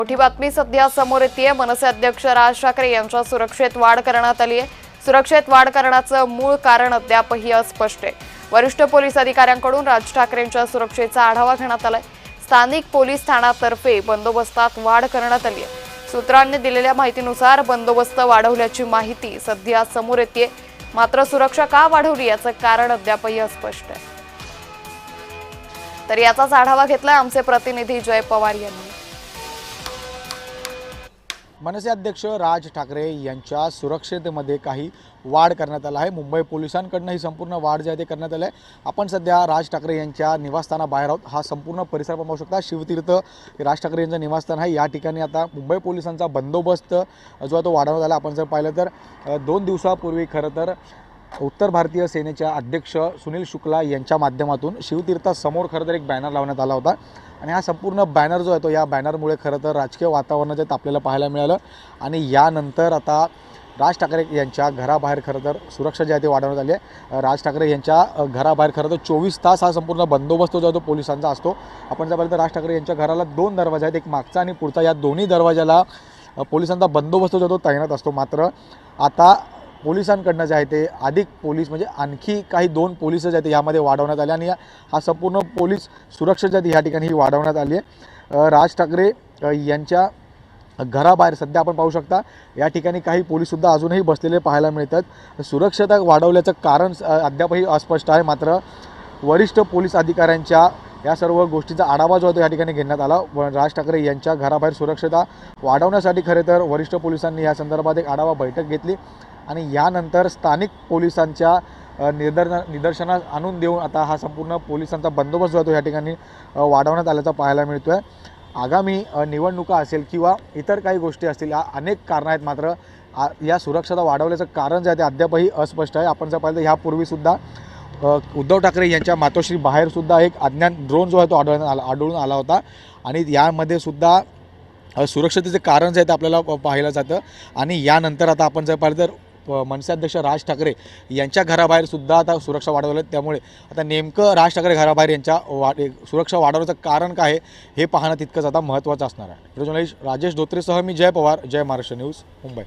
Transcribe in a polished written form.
मोठी बातमी सध्या समोर येते। मनसे अध्यक्ष राज ठाकरे यांच्या सुरक्षेत वाढ करण्यात आली आहे। सुरक्षेत वाढ करण्याचं मूळ कारण अद्यापही अस्पष्ट आहे। वरिष्ठ पोलीस अधिकाऱ्यांकडून राज ठाकरेंच्या सुरक्षेचा आढावा घेण्यात आलाय। स्थानिक पोलीस ठाण्यातर्फे बंदोबस्तात वाढ करण्यात आली आहे। सूत्रांनी दिलेल्या माहितीनुसार बंदोबस्त वाढवल्याची माहिती सध्या समोर येते। मात्र सुरक्षा का वाढवली याचं कारण अद्यापही अस्पष्ट आहे। तर याचाच आढावा घेतलाय आमचे प्रतिनिधी जय पवार यांनी। मनसे अध्यक्ष राज ठाकरे यांच्या सुरक्षेमध्ये काही वाढ करण्यात आला आहे। मुंबई पोलिसांकडून ही संपूर्ण वाढ जी आहे ते करण्यात आली आहे। आपण सध्या राज ठाकरे यांच्या निवासस्थानाबाहेर आहोत। हा संपूर्ण परिसर पाहू शकता। शिवतीर्थ राज ठाकरे यांचं निवासस्थान आहे। या ठिकाणी आता मुंबई पोलिसांचा बंदोबस्त जो आहे तो वाढवण्यात आला। आपण जर पाहिलं तर 2 दिवसापूर्वी खरं तर उत्तर भारतीय सेनेच्या अध्यक्ष सुनील शुक्ला यांच्या माध्यमातून शिवतीर्थासमोर खरं तर एक बॅनर लावण्यात आला होता आणि हा संपूर्ण बॅनर जो आहे तो या बॅनरमुळे खरं तर राजकीय वातावरणाचे आपल्याला पाहायला मिळालं। आणि यानंतर आता राज ठाकरे यांच्या घराबाहेर खरं तर सुरक्षा जी आहे ती वाढवण्यात आली आहे। राज ठाकरे यांच्या घराबाहेर खरं तर 24 तास हा संपूर्ण बंदोबस्त जो आहे तो पोलिसांचा असतो। आपण जर पाहिलं तर राज ठाकरे यांच्या घराला 2 दरवाजे आहेत, एक मागचा आणि पुढचा। या दोन्ही दरवाजाला पोलिसांचा बंदोबस्त जो तो तैनात असतो। मात्र आता पोलिसांकडनं जे आहे ते अधिक पोलीस म्हणजे आणखी काही 2 पोलीस जे आहेत यामध्ये वाढवण्यात आले आणि हा संपूर्ण पोलीस सुरक्षा जी आहे ह्या ठिकाणी ही वाढवण्यात आली आहे। राज ठाकरे यांच्या घराबाहेर सध्या आपण पाहू शकता या ठिकाणी काही पोलीससुद्धा अजूनही बसलेले पाहायला मिळतात। सुरक्षता वाढवल्याचं कारण अद्यापही अस्पष्ट आहे। मात्र वरिष्ठ पोलीस अधिकाऱ्यांच्या या सर्व गोष्टीचा आढावा जो आहे तो या ठिकाणी घेण्यात आला। राज ठाकरे यांच्या घराबाहेर सुरक्षता वाढवण्यासाठी खरे तर वरिष्ठ पोलिसांनी या संदर्भात एक आढावा बैठक घेतली आणि यानंतर स्थानिक पोलिसांच्या निदर्शनास आणून देऊन आता हा संपूर्ण पोलिसांचा बंदोबस्त जो आहे तो या ठिकाणी वाढवण्यात आल्याचा पाहायला मिळतो आहे। आगामी निवडणुका असेल किंवा इतर काही गोष्टी असतील, या अनेक कारणं आहेत। मात्र या सुरक्षता वाढवल्याचं कारण जे आहे ते अद्यापही अस्पष्ट आहे। आपण जर पाहिलं तर यापूर्वीसुद्धा उद्धव ठाकरे यांच्या मातोश्री बाहेरसुद्धा एक अज्ञात ड्रोन जो आहे तो आढळून आला होता आणि यामध्ये सुद्धा सुरक्षतेचे कारण जे आहे ते आपल्याला पाहिलं जातं। आणि यानंतर आता आपण जर पाहिलं तर मनसे अध्यक्ष राज ठाकरे यांच्या घराबाहेर सुद्धा आता सुरक्षा वाढवली। त्यामुळे आता नेमकं राज ठाकरे घराबाहेर यांच्या सुरक्षा वाढवण्याचं कारण काय हे पाहणं तितकंच आता महत्त्वाचं असणार आहे। जर्नलिस्ट राजेश धोत्रेसह मी जय पवार, जय महाराष्ट्र न्यूज, मुंबई।